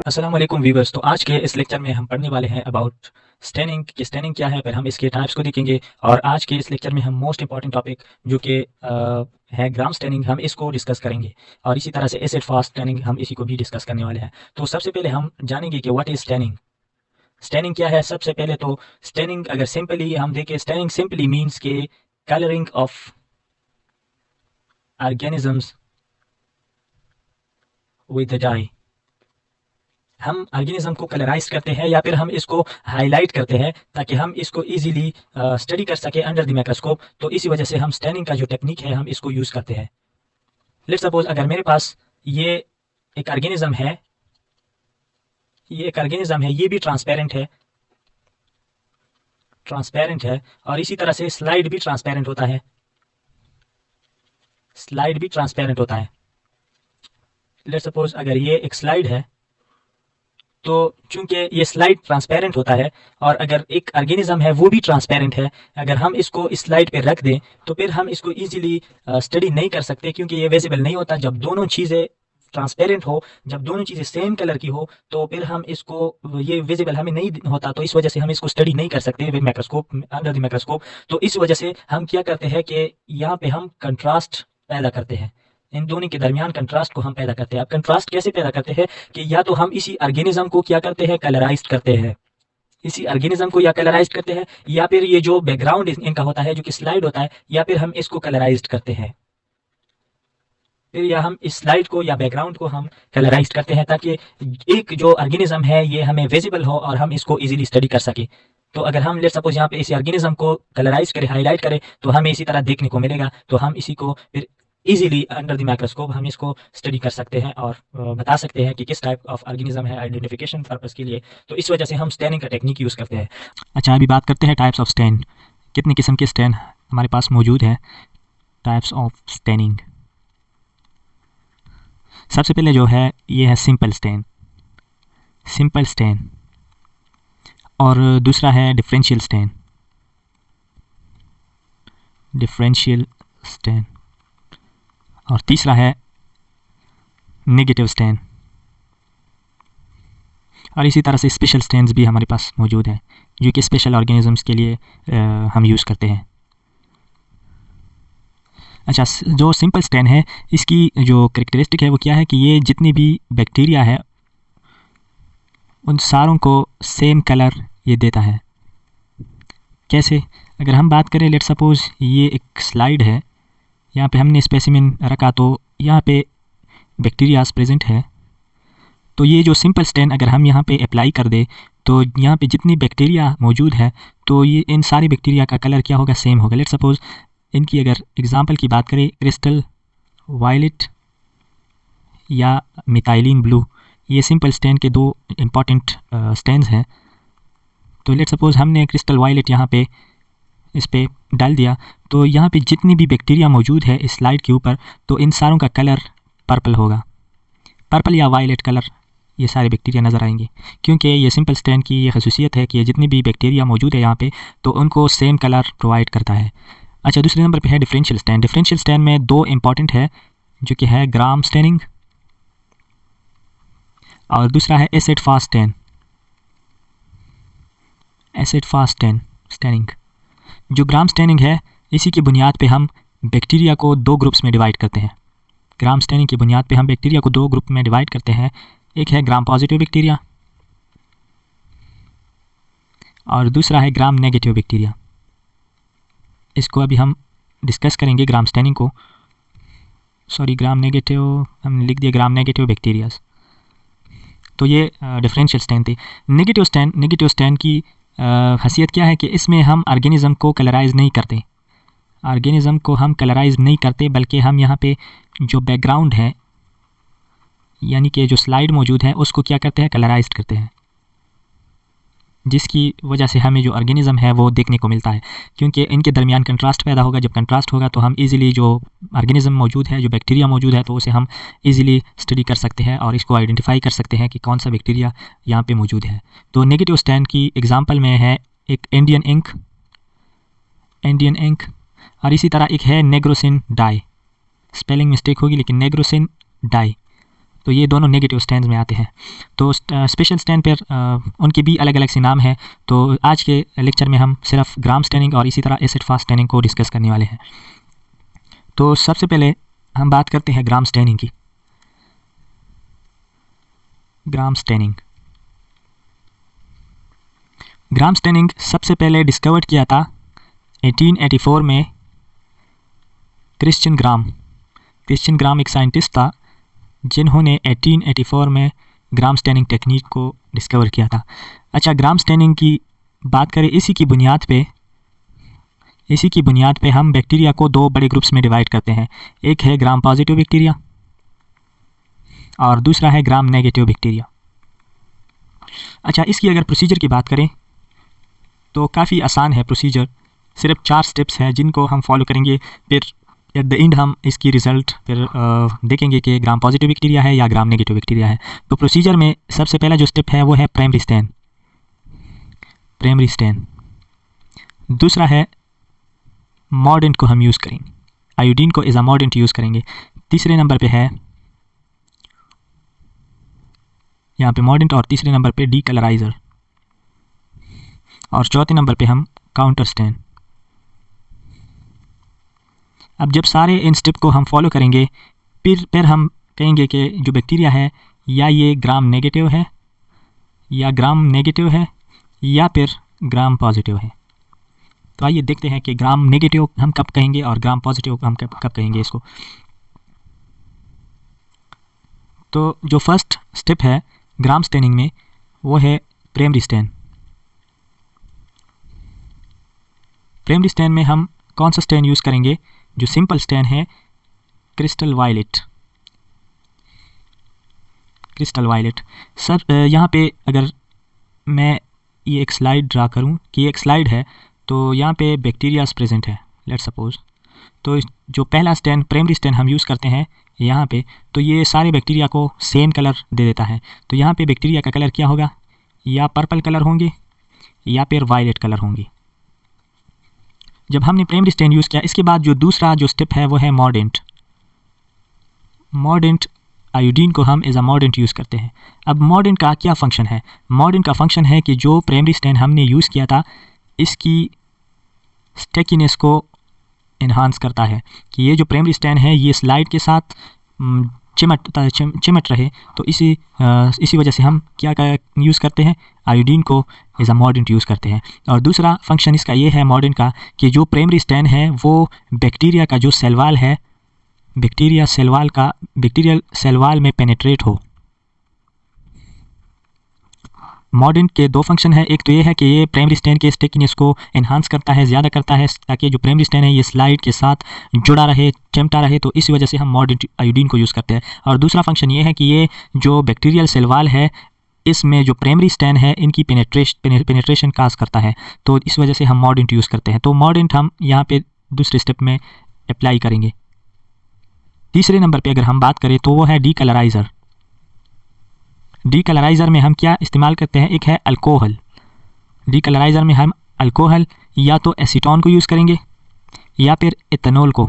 अस्सलाम वालेकुम व्यूअर्स। तो आज के इस लेक्चर में हम पढ़ने वाले हैं अबाउट स्टेनिंग कि स्टेनिंग क्या है, फिर हम इसके टाइप्स को देखेंगे और आज के इस लेक्चर में हम मोस्ट इंपॉर्टेंट टॉपिक जो कि है ग्राम स्टेनिंग, हम इसको डिस्कस करेंगे और इसी तरह से एसिड फास्ट स्टेनिंग हम इसी को भी डिस्कस करने वाले हैं। तो सबसे पहले हम जानेंगे कि व्हाट इज स्टेनिंग। स्टेनिंग क्या है। सबसे पहले तो स्टेनिंग अगर सिंपली हम देखें, स्टेनिंग सिंपली मीन्स के colouring of organisms with dye. हम ऑर्गेनिज्म को कलराइज करते हैं या फिर हम इसको हाईलाइट करते हैं ताकि हम इसको इजीली स्टडी कर सके अंडर द माइक्रोस्कोप। तो इसी वजह से हम स्टेनिंग का जो टेक्निक है हम इसको यूज करते हैं। लेट्स सपोज अगर मेरे पास ये एक ऑर्गेनिज्म है, ये भी ट्रांसपेरेंट है और इसी तरह से स्लाइड भी ट्रांसपेरेंट होता है। लेट्स सपोज अगर ये एक स्लाइड है, तो चूंकि ये स्लाइड ट्रांसपेरेंट होता है और अगर एक ऑर्गेनिज्म है वो भी ट्रांसपेरेंट है, अगर हम इसको इस स्लाइड पे रख दें तो फिर हम इसको इजीली स्टडी नहीं कर सकते क्योंकि ये विजिबल नहीं होता। जब दोनों चीज़ें ट्रांसपेरेंट हो, जब दोनों चीज़ें सेम कलर की हो, तो फिर हम इसको ये विजिबल हमें नहीं होता, तो इस वजह से हम इसको स्टडी नहीं कर सकते with microscope, under the microscope. तो इस वजह से हम क्या करते हैं कि यहाँ पे हम कंट्रास्ट पैदा करते हैं, इन दोनों के दरमियान कंट्रास्ट को हम पैदा करते हैं। अब कंट्रास्ट कैसे पैदा करते हैं कि या तो हम इसी ऑर्गेनिज्म को क्या करते हैं, कलराइज्ड करते हैं, इसी ऑर्गेनिज्म को या कलराइज्ड करते हैं, या फिर ये जो बैकग्राउंड इनका होता है जो कि स्लाइड होता है, या फिर हम इसको कलराइज्ड करते हैं, फिर या हम इस स्लाइड को या बैकग्राउंड को हम कलराइज्ड करते हैं ताकि एक जो ऑर्गेनिज्म है ये हमें विजिबल हो और हम इसको इजीली स्टडी कर सके। तो अगर हम लेट सपोज यहाँ पे इसी ऑर्गेनिज्म को कलराइज करें, हाईलाइट करें, तो हमें इसी तरह देखने को मिलेगा। तो हम इसी को फिर इजीली अंडर द माइक्रोस्कोप हम इसको स्टडी कर सकते हैं और बता सकते हैं कि किस टाइप ऑफ ऑर्गेनिज्म है आइडेंटिफिकेशन पर्पस के लिए। तो इस वजह से हम स्टेनिंग का टेक्निक यूज़ करते हैं। अच्छा, अभी बात करते हैं टाइप्स ऑफ स्टेन। कितनी किस्म के स्टेन हमारे पास मौजूद है। टाइप्स ऑफ स्टेनिंग, सबसे पहले जो है ये है सिंपल स्टेन, और दूसरा है डिफरेंशियल स्टेन, और तीसरा है नेगेटिव स्टेन, और इसी तरह से स्पेशल स्टेन्स भी हमारे पास मौजूद हैं जो कि स्पेशल ऑर्गेनिजम्स के लिए हम यूज़ करते हैं। अच्छा, जो सिंपल स्टेन है इसकी जो करेक्टरिस्टिक है वो क्या है कि ये जितनी भी बैक्टीरिया है उन सारों को सेम कलर ये देता है। कैसे? अगर हम बात करें, लेट सपोज ये एक स्लाइड है, यहाँ पे हमने स्पेसिमेन रखा तो यहाँ पे बैक्टीरियाज प्रेजेंट है, तो ये जो सिंपल स्टेन अगर हम यहाँ पे अप्लाई कर दे तो यहाँ पे जितनी बैक्टीरिया मौजूद है तो ये इन सारी बैक्टीरिया का कलर क्या होगा, सेम होगा। लेट सपोज इनकी अगर एग्जांपल की बात करें, क्रिस्टल वायलेट या मिथाइलिन ब्लू, ये सिंपल स्टेन के दो इम्पॉर्टेंट स्टेन्स हैं। तो लेट सपोज हमने क्रिस्टल वायलेट यहाँ पे इस पे डाल दिया, तो यहाँ पे जितनी भी बैक्टीरिया मौजूद है इस स्लाइड के ऊपर, तो इन सारों का कलर पर्पल होगा, पर्पल या वायलेट कलर ये सारे बैक्टीरिया नज़र आएंगे, क्योंकि ये सिंपल स्टेन की ये खसूसियत है कि ये जितनी भी बैक्टीरिया मौजूद है यहाँ पे तो उनको सेम कलर प्रोवाइड करता है। अच्छा, दूसरे नंबर पे है डिफरेंशियल स्टेन। डिफरेंशियल स्टेन में दो इम्पॉर्टेंट है जो कि है ग्राम स्टेनिंग और दूसरा है एसिड फास्ट स्टेनिंग। जो ग्राम स्टेनिंग है इसी की बुनियाद पे हम बैक्टीरिया को दो ग्रुप्स में डिवाइड करते हैं। ग्राम स्टेनिंग की बुनियाद पे हम बैक्टीरिया को दो ग्रुप में डिवाइड करते हैं, एक है ग्राम पॉजिटिव बैक्टीरिया और दूसरा है ग्राम नेगेटिव बैक्टीरिया। इसको अभी हम डिस्कस करेंगे, ग्राम स्टेनिंग को। सॉरी, ग्राम नेगेटिव हमने लिख दिया, ग्राम नेगेटिव बैक्टीरियाज। तो ये डिफरेंशियल स्टेन थी। नेगेटिव स्टेन की हैसियत क्या है कि इसमें हम ऑर्गेनिज्म को कलराइज नहीं करते, बल्कि हम यहाँ पे जो बैकग्राउंड है यानी कि जो स्लाइड मौजूद है उसको क्या करते हैं, कलराइज करते हैं, जिसकी वजह से हमें जो ऑर्गेनिज्म है वो देखने को मिलता है, क्योंकि इनके दरमियान कंट्रास्ट पैदा होगा। जब कंट्रास्ट होगा तो हम इजीली जो ऑर्गेनिज्म मौजूद है, जो बैक्टीरिया मौजूद है, तो उसे हम इजीली स्टडी कर सकते हैं और इसको आइडेंटिफाई कर सकते हैं कि कौन सा बैक्टीरिया यहाँ पे मौजूद है। तो नेगेटिव स्टेन की एग्जांपल में है एक इंडियन इंक, और इसी तरह एक है नेग्रोसिन डाई। स्पेलिंग मिस्टेक होगी लेकिन नेग्रोसिन डाई। तो ये दोनों नेगेटिव स्टैंड में आते हैं। तो स्पेशल स्टैंड पर उनके भी अलग अलग से नाम है। तो आज के लेक्चर में हम सिर्फ ग्राम स्टैनिंग और इसी तरह एसिड फास्ट स्टैनिंग को डिस्कस करने वाले हैं। तो सबसे पहले हम बात करते हैं ग्राम स्टैनिंग की। ग्राम स्टैनिंग सबसे पहले डिस्कवर किया था 1884 में क्रिश्चियन ग्राम एक साइंटिस्ट था जिन्होंने 1884 में ग्राम स्टैनिंग टेक्निक को डिस्कवर किया था। अच्छा, ग्राम स्टैनिंग की बात करें, इसी की बुनियाद पे हम बैक्टीरिया को दो बड़े ग्रुप्स में डिवाइड करते हैं। एक है ग्राम पॉजिटिव बैक्टीरिया और दूसरा है ग्राम नेगेटिव बैक्टीरिया। अच्छा, इसकी अगर प्रोसीजर की बात करें तो काफ़ी आसान है प्रोसीजर, सिर्फ 4 स्टेप्स हैं जिनको हम फॉलो करेंगे। फिर एट द एंड हम इसकी रिज़ल्ट फिर देखेंगे कि ग्राम पॉजिटिव बैक्टीरिया है या ग्राम नेगेटिव बैक्टीरिया है। तो प्रोसीजर में सबसे पहला जो स्टेप है वो है प्राइमरी स्टैन। दूसरा है मॉर्डेंट को हम यूज़ करेंगे, आयोडीन को एज अ मॉर्डेंट यूज़ करेंगे। तीसरे नंबर पे है यहाँ पे मॉर्डेंट और तीसरे नंबर पे डीकलराइज़र और चौथे नंबर पे हम काउंटर स्टैन। अब जब सारे इन स्टेप को हम फॉलो करेंगे फिर हम कहेंगे कि जो बैक्टीरिया है या ये ग्राम नेगेटिव है या फिर ग्राम पॉजिटिव है। तो आइए देखते हैं कि ग्राम नेगेटिव हम कब कहेंगे और ग्राम पॉजिटिव हम कब कहेंगे इसको। तो जो फर्स्ट स्टेप है ग्राम स्टैनिंग में वो है प्राइमरी स्टैन में हम कौन सा स्टैन यूज़ करेंगे? जो सिंपल स्टैन है क्रिस्टल वायलेट। सर यहाँ पे अगर मैं ये एक स्लाइड ड्रा करूँ कि एक स्लाइड है तो यहाँ पे बैक्टीरियाज प्रेजेंट है, लेट्स सपोज। तो जो पहला स्टैन प्राइमरी स्टैन हम यूज़ करते हैं यहाँ पे, तो ये सारे बैक्टीरिया को सेम कलर दे देता है। तो यहाँ पे बैक्टीरिया का कलर क्या होगा? या पर्पल कलर होंगे या फिर वायलेट कलर होंगे। जब हमने प्राइमरी स्टैन यूज़ किया, इसके बाद जो दूसरा जो स्टेप है वो है मॉर्डेंट। आयोडीन को हम एज अ मॉर्डेंट यूज़ करते हैं। अब मॉर्डेंट का क्या फंक्शन है? मॉर्डेंट का फंक्शन है कि जो प्राइमरी स्टैन हमने यूज़ किया था इसकी स्टेकीनेस को इन्हांस करता है कि ये जो प्राइमरी स्टैन है ये स्लाइड के साथ चिमट रहे। तो इसी वजह से हम क्या यूज़ करते हैं? आयोडीन को एज अ मॉर्डेंट यूज़ करते हैं। और दूसरा फंक्शन इसका ये है मॉर्डेंट का कि जो प्राइमरी स्टैन है वो बैक्टीरिया का जो सेल वॉल है, बैक्टीरियल सेल वॉल में पेनिट्रेट हो। मॉर्डेंट के दो फंक्शन है, एक तो ये है कि ये प्राइमरी स्टैन के स्टेकीनेस को एनहांस करता है, ज़्यादा करता है, ताकि जो प्राइमरी स्टैन है ये स्लाइड के साथ जुड़ा रहे, चिमटा रहे। तो इसी वजह से हम मॉर्डेंट आयोडीन को यूज़ करते हैं। और दूसरा फंक्शन ये है कि ये जो बैक्टीरियल सेल वॉल है इसमें जो प्राइमरी स्टैन है इनकी पेनिट्रेशन काज करता है। तो इस वजह से हम मॉर्डेंट यूज़ करते हैं। तो मॉर्डेंट हम यहाँ पे दूसरे स्टेप में अप्लाई करेंगे। तीसरे नंबर पे अगर हम बात करें तो वो है डीकलराइज़र। डीकलराइज़र में हम क्या इस्तेमाल करते हैं? एक है अल्कोहल। डीकलराइज़र में हम अल्कोहल या तो एसीटोन को यूज़ करेंगे या फिर एथेनॉल को।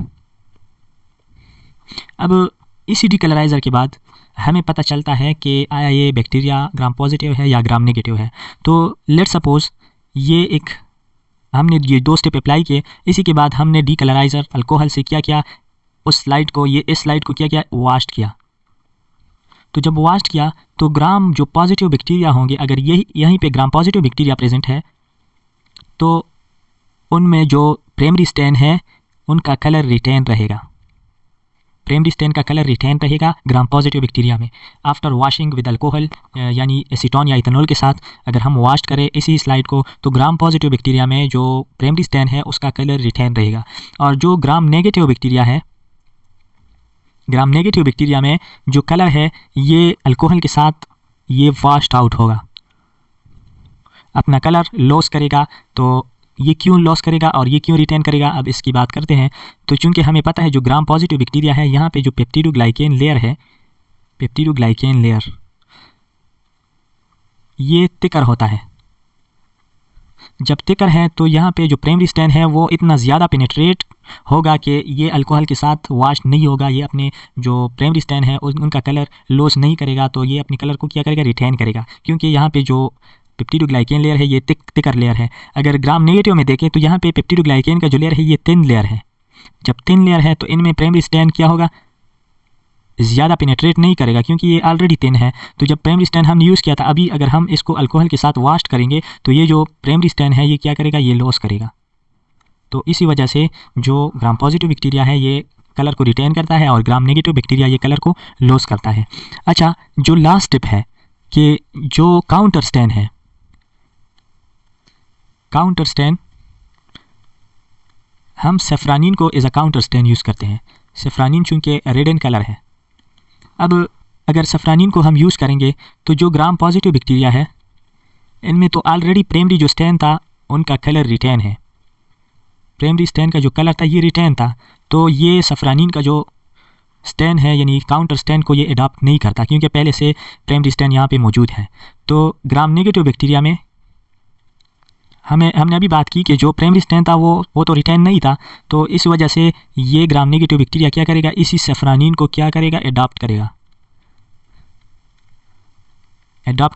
अब इसी डीकलराइज़र के बाद हमें पता चलता है कि आया ये बैक्टीरिया ग्राम पॉजिटिव है या ग्राम नेगेटिव है। तो लेट्स सपोज हमने ये 2 स्टेप अप्लाई किए। इसी के बाद हमने डीकलराइज़र अल्कोहल से क्या किया? इस स्लाइड को क्या किया? वॉश किया। तो जब वॉश किया तो ग्राम जो पॉजिटिव बैक्टीरिया होंगे, अगर यहीं पे ग्राम पॉजिटिव बैक्टीरिया प्रेजेंट है तो उनमें जो प्राइमरी स्टैन है उनका कलर रिटेन रहेगा। प्राइमरी स्टैन का कलर रिटेन रहेगा ग्राम पॉजिटिव बैक्टीरिया में। आफ्टर वॉशिंग विद अल्कोहल यानी एसीटोन या इथेनॉल के साथ अगर हम वॉश करें इसी स्लाइड को, तो ग्राम पॉजिटिव बैक्टीरिया में जो प्राइमरी स्टैन है उसका कलर रिटेन रहेगा। और जो ग्राम नेगेटिव बैक्टीरिया में जो कलर है ये अल्कोहल के साथ ये वॉश्ड आउट होगा, अपना कलर लॉस करेगा। तो ये क्यों लॉस करेगा और ये क्यों रिटेन करेगा, अब इसकी बात करते हैं। तो चूंकि हमें पता है जो ग्राम पॉजिटिव बैक्टीरिया है यहाँ पे जो पेप्टिडोग्लाइकेन लेयर है, पेप्टिडोग्लाइकेन लेयर ये थिकर होता है। जब थिकर है तो यहाँ पे जो प्राइमरी स्टेन है वो इतना ज़्यादा पेनिट्रेट होगा कि ये अल्कोहल के साथ वाश नहीं होगा, ये अपने जो प्राइमरी स्टेन है उनका कलर लॉस नहीं करेगा, तो ये अपने कलर को क्या करेगा, रिटेन करेगा, क्योंकि यहाँ पे जो पेप्टिडोग्लाइकेन लेयर है ये थिकर लेयर है। अगर ग्राम नेगेटिव में देखें तो यहाँ पे पेप्टिडोग्लाइकेन का जो लेयर है ये थिन लेयर है। जब थिन लेयर है तो इनमें प्राइमरी स्टेन क्या होगा, ज़्यादा पेनिट्रेट नहीं करेगा, क्योंकि ये ऑलरेडी थिन है। तो जब प्राइमरी स्टेन हमने यूज़ किया था, अभी अगर हम इसको अल्कोहल के साथ वाश करेंगे तो ये जो प्राइमरी स्टेन है ये क्या करेगा, ये लॉस करेगा। तो इसी वजह से जो ग्राम पॉजिटिव बैक्टीरिया है ये कलर को रिटेन करता है और ग्राम नेगेटिव बैक्टीरिया ये कलर को लॉस करता है। अच्छा, जो लास्ट स्टेप है कि जो काउंटर स्टेन है, काउंटर स्टेन हम सेफ्रानिन को as a counter stain use करते हैं। सेफ्रानिन चूँकि रेड इन कलर है। अब अगर सेफ्रानिन को हम यूज़ करेंगे तो जो ग्राम पॉजिटिव बैक्टीरिया है इनमें तो ऑलरेडी प्राइमरी जो स्टेन था उनका कलर रिटेन है, प्राइमरी स्टेन का जो कलर था ये रिटेन था, तो ये सेफ्रानिन का जो स्टेन है यानी काउंटर स्टेन को ये अडॉप्ट नहीं करता, क्योंकि पहले से प्राइमरी स्टेन यहाँ पे मौजूद है। तो ग्राम नेगेटिव बैक्टीरिया में हमने अभी बात की कि जो प्राइमरी स्टेन था वो तो रिटेन नहीं था, तो इस वजह से ये ग्राम नेगेटिव बैक्टीरिया क्या करेगा, इसी सेफ्रानिन को क्या करेगा, अडॉप्ट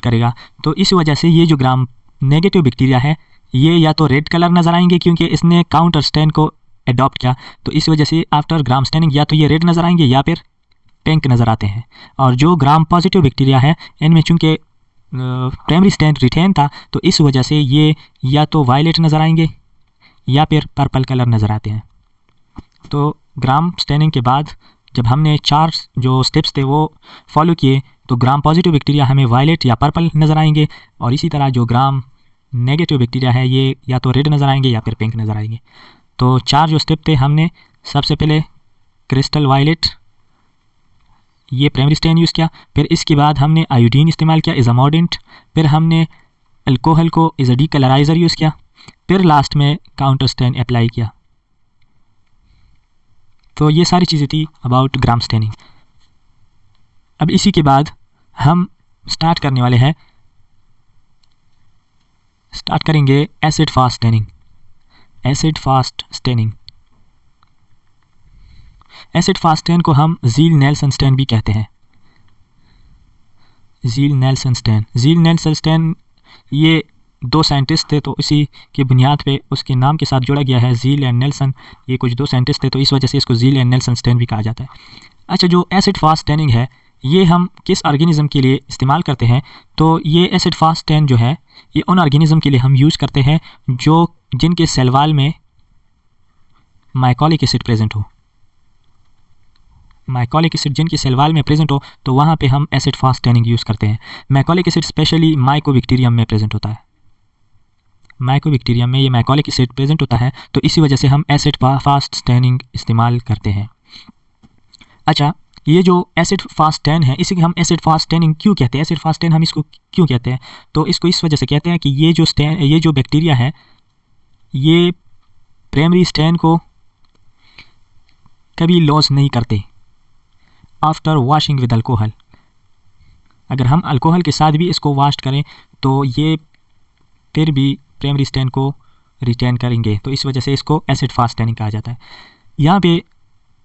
करेगा। तो इस वजह से ये जो ग्राम नेगेटिव बैक्टीरिया है ये या तो रेड कलर नज़र आएंगे क्योंकि इसने काउंटर स्टेन को अडॉप्ट किया, तो इस वजह से आफ्टर ग्राम स्टेनिंग या तो ये रेड नज़र आएंगे या फिर पिंक नज़र आते हैं। और जो ग्राम पॉजिटिव बैक्टीरिया है इनमें चूँकि प्राइमरी स्टेन रिटेन था तो इस वजह से ये या तो वायलेट नज़र आएंगे या फिर पर्पल कलर नज़र आते हैं। तो ग्राम स्टेनिंग के बाद जब हमने 4 जो स्टेप्स थे वो फॉलो किए तो ग्राम पॉजिटिव बैक्टीरिया हमें वायलेट या पर्पल नज़र आएंगे, और इसी तरह जो ग्राम नेगेटिव बैक्टीरिया है ये या तो रेड नज़र आएंगे या फिर पिंक नज़र आएंगे। तो 4 जो स्टेप थे, हमने सबसे पहले क्रिस्टल वायलेट ये प्राइमरी स्टेन यूज़ किया, फिर इसके बाद हमने आयोडीन इस्तेमाल किया एज अ मॉर्डेंट, फिर हमने अल्कोहल को एज अ डीकलराइज़र यूज़ किया, फिर लास्ट में काउंटर स्टेन अप्लाई किया। तो ये सारी चीज़ें थी अबाउट ग्राम स्टेनिंग। अब इसी के बाद हम स्टार्ट करेंगे acid fast staining. Acid fast stain को हम ज़ील नेल्सन स्टेन भी कहते हैं। ज़ील नेल्सन स्टेन ये 2 साइंटिस्ट थे, तो इसी की बुनियाद पे उसके नाम के साथ जोड़ा गया है ज़ील एंड नेल्सन। ये कुछ 2 साइंटिस्ट थे तो इस वजह से इसको ज़ील एंड नेल्सन स्टेन भी कहा जाता है। अच्छा, जो एसिड फास्ट स्टेनिंग है ये हम किस ऑर्गेनिज़म के लिए इस्तेमाल करते हैं, तो ये एसिड फास्ट स्टेन जो है ये उन ऑर्गेनिज़म के लिए हम यूज़ करते हैं जिनके सेल वॉल में माइकोलिक एसिड प्रेजेंट हो। माइकोलिक एसिड जिनके सेल वॉल में प्रेजेंट हो तो वहाँ पे हम एसिड फास्ट स्टेनिंग यूज़ करते हैं। माइकोलिक एसिड स्पेशली माइकोबैक्टीरियम में प्रेजेंट होता है। माइकोबैक्टीरियम में ये माइकोलिक एसिड प्रेजेंट होता है, तो इसी वजह से हम एसिड फास्ट स्टेनिंग इस्तेमाल करते हैं। अच्छा, ये जो एसिड फास्ट स्टेन है इसे हम एसिड फास्ट स्टेनिंग क्यों कहते हैं, एसिड फास्ट स्टेन हम इसको क्यों कहते हैं, तो इसको इस वजह से कहते हैं कि ये जो बैक्टीरिया है ये प्राइमरी स्टेन को कभी लॉस नहीं करते आफ्टर वॉशिंग विद अल्कोहल। अगर हम अल्कोहल के साथ भी इसको वॉश करें तो ये फिर भी प्राइमरी स्टेन को रिटेन करेंगे, तो इस वजह से इसको एसिड फास्ट स्टेनिंग कहा जाता है। यहाँ पे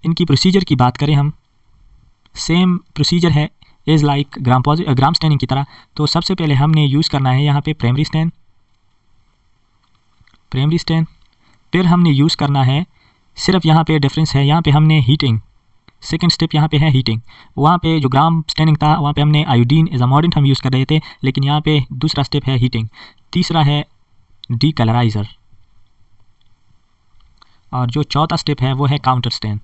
इनकी प्रोसीजर की बात करें हम, सेम प्रोसीजर है एज लाइक ग्राम स्टेनिंग की तरह। तो सबसे पहले हमने यूज़ करना है यहाँ पे प्राइमरी स्टेन, फिर हमने यूज़ करना है, सिर्फ यहाँ पे डिफरेंस है, यहाँ पे हमने हीटिंग, सेकेंड स्टेप यहाँ पे है हीटिंग। वहाँ पे जो ग्राम स्टेनिंग था वहाँ पे हमने आयोडीन एज अ मॉर्डेंट हम यूज़ कर रहे थे, लेकिन यहाँ पे दूसरा स्टेप है हीटिंग, तीसरा है डीकलराइज़र, और जो चौथा स्टेप है वो है काउंटर स्टेन।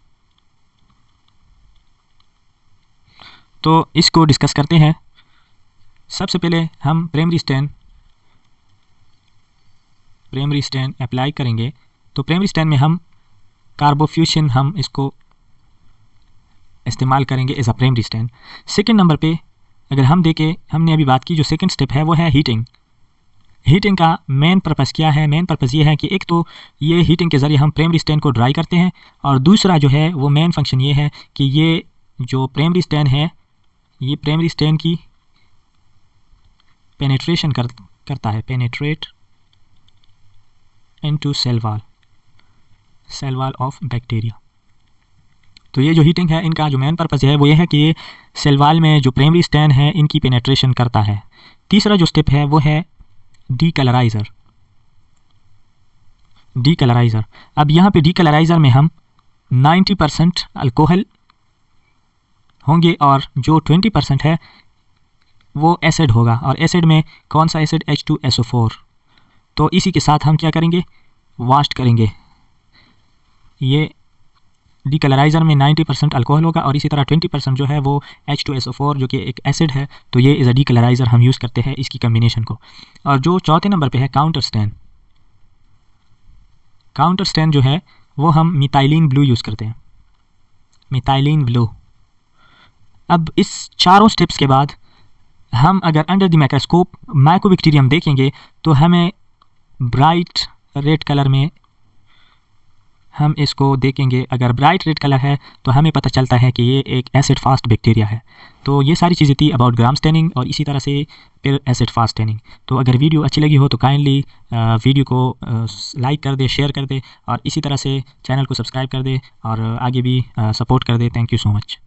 तो इसको डिस्कस करते हैं। सबसे पहले हम प्राइमरी स्टेन अप्लाई करेंगे। तो प्राइमरी स्टेन में हम कार्बोफ्यूशन हम इसको इस्तेमाल करेंगे as a primary stain. Second number पे अगर हम देखें, हमने अभी बात की जो सेकेंड स्टेप है वो है हीटिंग। हीटिंग का मेन पर्पज़ क्या है, मेन पर्पज़ ये है कि एक तो ये हीटिंग के ज़रिए हम प्राइमरी स्टेन को ड्राई करते हैं, और दूसरा जो है वो मेन फंक्शन ये है कि ये जो प्राइमरी स्टेन है ये प्राइमरी स्टेन की पेनिट्रेशन करता है, penetrate into cell wall of bacteria. तो ये जो हीटिंग है इनका जो मेन पर्पज़ है वो ये है कि ये सेल वॉल में जो प्राइमरी स्टैन है इनकी पेनेट्रेशन करता है। तीसरा जो स्टेप है वो है डीकलराइज़र। अब यहाँ पे डीकलराइज़र में हम 90% अल्कोहल होंगे और जो 20% है वो एसिड होगा, और एसिड में कौन सा एसिड, H2SO4। तो इसी के साथ हम क्या करेंगे, वाश करेंगे। ये डीकलराइज़र में 90% अल्कोहल होगा और इसी तरह 20% जो है वो H2SO4 जो कि एक एसिड है। तो ये इज़ अ डीकलराइज़र हम यूज़ करते हैं इसकी कम्बिनेशन को। और जो चौथे नंबर पे है काउंटर स्टैन जो है वो हम मिथाइलिन ब्लू यूज़ करते हैं, मिथाइलिन ब्लू। अब इस चारों स्टेप्स के बाद हम अगर अंडर द माइक्रोस्कोप माइकोबैक्टीरियम देखेंगे तो हमें ब्राइट रेड कलर में हम इसको देखेंगे। अगर ब्राइट रेड कलर है तो हमें पता चलता है कि ये एक एसिड फास्ट बैक्टीरिया है। तो ये सारी चीज़ें थी अबाउट ग्राम स्टैनिंग और इसी तरह से फिर एसिड फास्ट स्टैनिंग। तो अगर वीडियो अच्छी लगी हो तो काइंडली वीडियो को लाइक कर दे, शेयर कर दे और इसी तरह से चैनल को सब्सक्राइब कर दे और आगे भी सपोर्ट कर दे। Thank you so much.